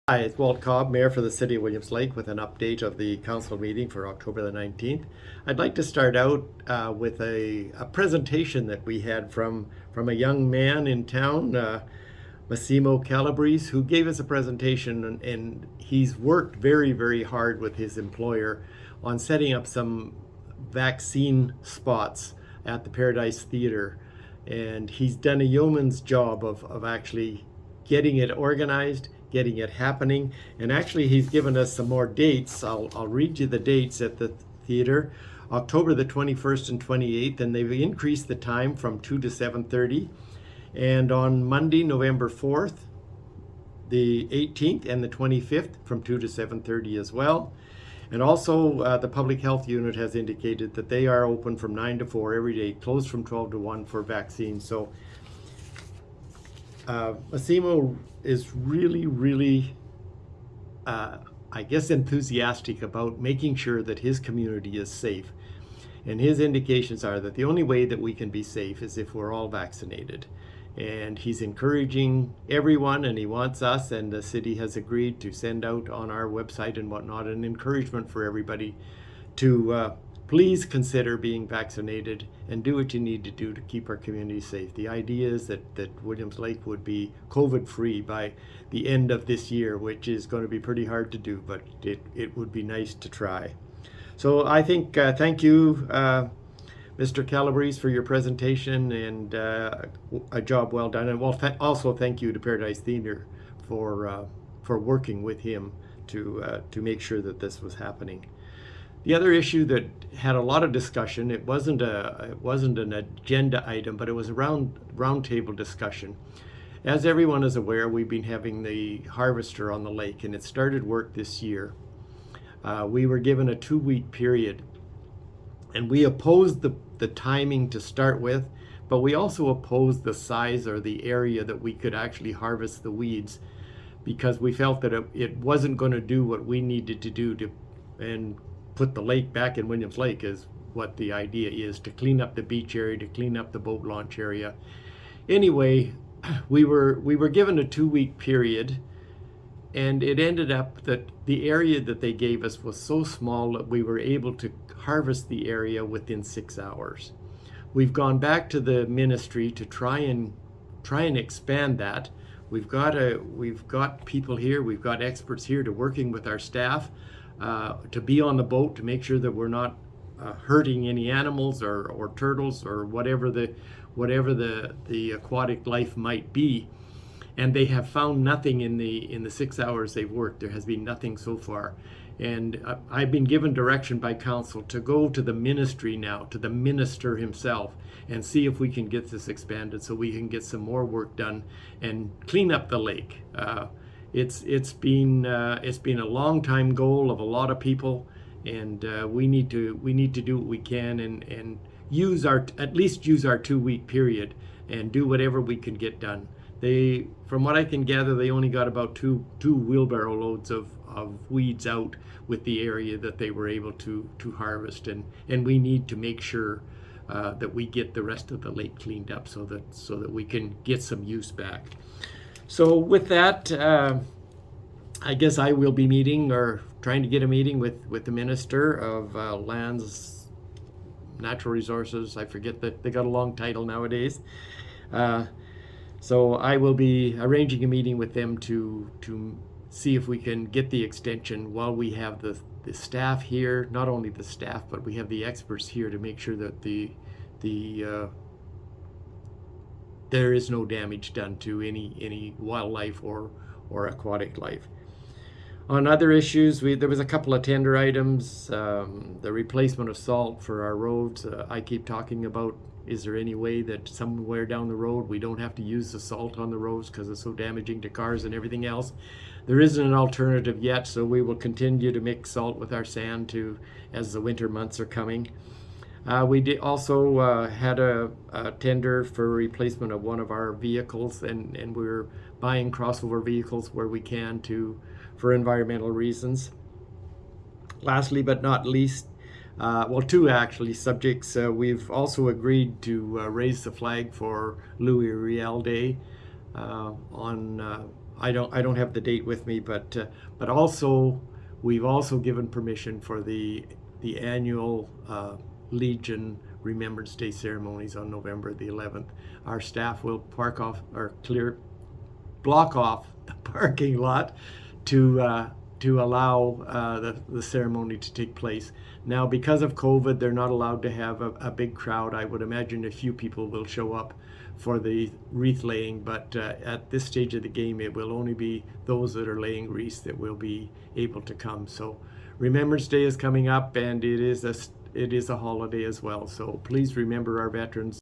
Hi, it's Walt Cobb, Mayor for the City of Williams Lake, with an update of the council meeting for October the 19th. I'd like to start out with a presentation that we had from a young man in town, Massimo Calabrese, who gave us a presentation, and he's worked very, very hard with his employer on setting up some vaccine spots at the Paradise Theatre. And he's done a yeoman's job of actually getting it organized, getting it happening. And actually, he's given us some more dates. I'll read you the dates at the theater. October the 21st and 28th, and they've increased the time from 2 to 7:30. And on Monday, November 4th, the 18th and the 25th from 2 to 7:30 as well. And also, the Public Health Unit has indicated that they are open from 9 to 4 every day, closed from 12 to 1 for vaccines. So Massimo is really, I guess, enthusiastic about making sure that his community is safe. And his indications are that the only way that we can be safe is if we're all vaccinated. And he's encouraging everyone, and he wants us, and the city has agreed to send out on our website and whatnot an encouragement for everybody to please consider being vaccinated and do what you need to do to keep our community safe. The idea is that Williams Lake would be COVID-free by the end of this year, which is going to be pretty hard to do, but it would be nice to try. So I think, thank you, Mr. Calabrese, for your presentation, and a job well done. And also thank you to Paradise Theatre for working with him to make sure that this was happening. The other issue that had a lot of discussion, it wasn't an agenda item, but it was a roundtable discussion. As everyone is aware, we've been having the harvester on the lake, and it started work this year. We were given a 2-week period, and we opposed the timing to start with, but we also opposed the size or the area that we could actually harvest the weeds, because we felt that it wasn't going to do what we needed to do and put the lake back in Williams Lake, is what the idea is, to clean up the beach area, to clean up the boat launch area. Anyway, we were given a 2-week period, and it ended up that the area that they gave us was so small that we were able to harvest the area within 6 hours. We've gone back to the ministry to try and expand that. We've got people here, we've got experts here to working with our staff to be on the boat to make sure that we're not hurting any animals or turtles or whatever the aquatic life might be. And they have found nothing in the 6 hours they've worked. There has been nothing so far. And I've been given direction by council to go to the ministry now, to the minister himself, and see if we can get this expanded so we can get some more work done and clean up the lake. It's been a long time goal of a lot of people, and we need to do what we can and at least use our 2-week period and do whatever we can get done. From what I can gather, they only got about two wheelbarrow loads of weeds out with the area that they were able to harvest, and we need to make sure that we get the rest of the lake cleaned up so that we can get some use back. So with that, I guess I will be meeting or trying to get a meeting with the Minister of Lands, Natural Resources. I forget that they got a long title nowadays. So I will be arranging a meeting with them to see if we can get the extension while we have the staff here. Not only the staff, but we have the experts here to make sure that there is no damage done to any wildlife or aquatic life. On other issues, there was a couple of tender items. The replacement of salt for our roads. I keep talking about, is there any way that somewhere down the road we don't have to use the salt on the roads because it's so damaging to cars and everything else? There isn't an alternative yet, so we will continue to mix salt with our sand as the winter months are coming. We also had a tender for replacement of one of our vehicles, and we're buying crossover vehicles where we can for environmental reasons. Lastly but not least, two actually subjects. We've also agreed to raise the flag for Louis Riel Day on I don't have the date with me, but also we've also given permission for the annual Legion Remembrance Day ceremonies on November the 11th. Our staff will block off the parking lot to allow the ceremony to take place. Now, because of COVID, they're not allowed to have a big crowd. I would imagine a few people will show up for the wreath laying, but at this stage of the game, it will only be those that are laying wreaths that will be able to come. So Remembrance Day is coming up, and it is a holiday as well. So please remember our veterans.